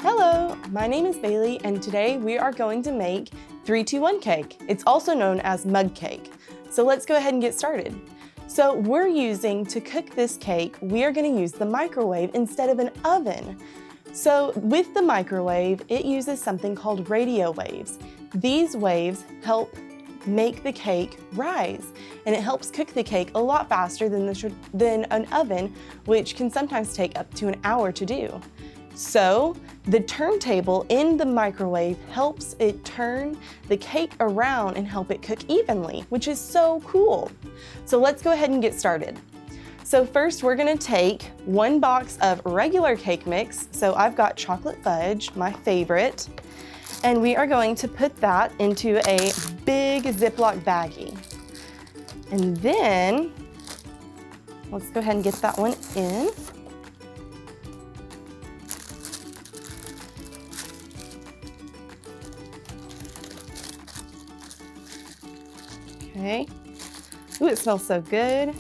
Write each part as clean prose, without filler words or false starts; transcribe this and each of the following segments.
Hello, my name is Bailey, and today we are going to make 3-2-1 cake. It's also known as mug cake. So let's go ahead and get started. So to cook this cake, we are going to use the microwave instead of an oven. So with the microwave, it uses something called radio waves. These waves help make the cake rise, and it helps cook the cake a lot faster than an oven, which can sometimes take up to an hour to do. So the turntable in the microwave helps it turn the cake around and help it cook evenly, which is so cool. So let's go ahead and get started. So first we're gonna take 1 box of regular cake mix. So I've got chocolate fudge, my favorite, and we are going to put that into a big Ziploc baggie. And then let's go ahead and get that one in. Okay. Ooh, it smells so good.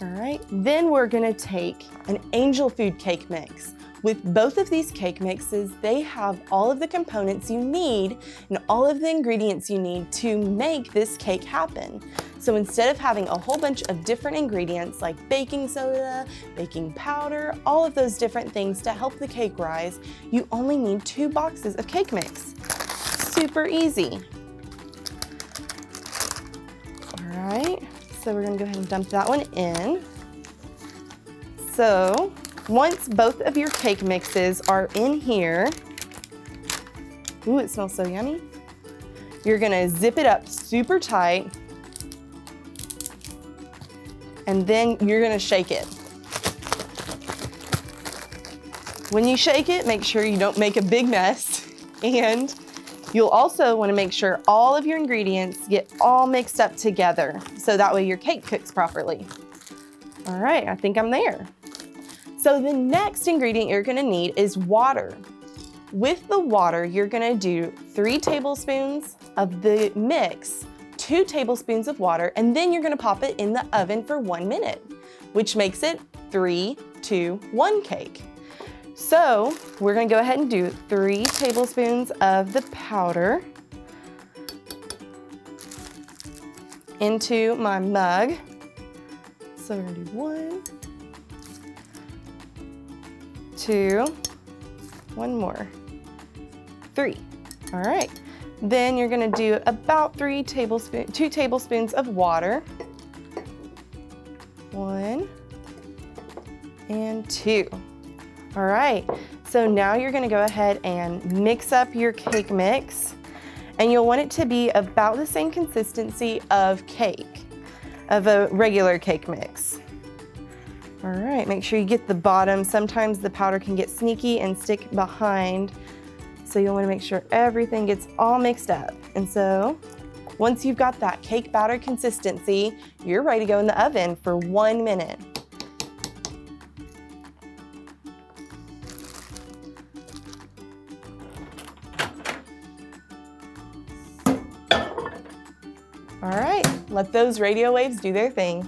All right, then we're gonna take an angel food cake mix. With both of these cake mixes, they have all of the components you need and all of the ingredients you need to make this cake happen. So instead of having a whole bunch of different ingredients like baking soda, baking powder, all of those different things to help the cake rise, you only need 2 boxes of cake mix. Super easy. All right, so we're gonna go ahead and dump that one in. So once both of your cake mixes are in here, ooh, it smells so yummy. You're gonna zip it up super tight, and then you're gonna shake it. When you shake it, make sure you don't make a big mess, and you'll also wanna make sure all of your ingredients get all mixed up together, so that way your cake cooks properly. All right, I think I'm there. So the next ingredient you're gonna need is water. With the water, you're gonna do 3 tablespoons of the mix, 2 tablespoons of water, and then you're gonna pop it in the oven for 1 minute, which makes it 3-2-1 cake. So we're gonna go ahead and do 3 tablespoons of the powder into my mug. So we're gonna do 1, 2, 1 more, 3. All right. Then you're gonna do about 2 tablespoons of water. 1 and 2. All right, so now you're gonna go ahead and mix up your cake mix, and you'll want it to be about the same consistency of a regular cake mix. All right, make sure you get the bottom. Sometimes the powder can get sneaky and stick behind, so you'll wanna make sure everything gets all mixed up. And so once you've got that cake batter consistency, you're ready to go in the oven for 1 minute. All right, let those radio waves do their thing.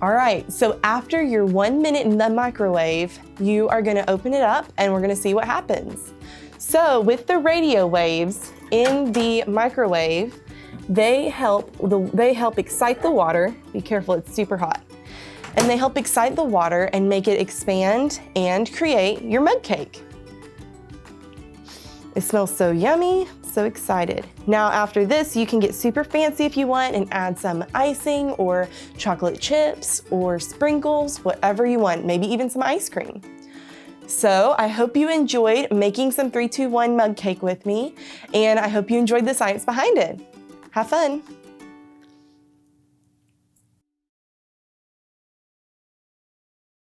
All right, so after your 1 minute in the microwave, you are gonna open it up and we're gonna see what happens. So with the radio waves in the microwave, they help excite the water. Be careful, it's super hot. And they help excite the water and make it expand and create your mug cake. It smells so yummy, so excited. Now after this, you can get super fancy if you want and add some icing or chocolate chips or sprinkles, whatever you want, maybe even some ice cream. So I hope you enjoyed making some 3-2-1 mug cake with me, and I hope you enjoyed the science behind it. Have fun.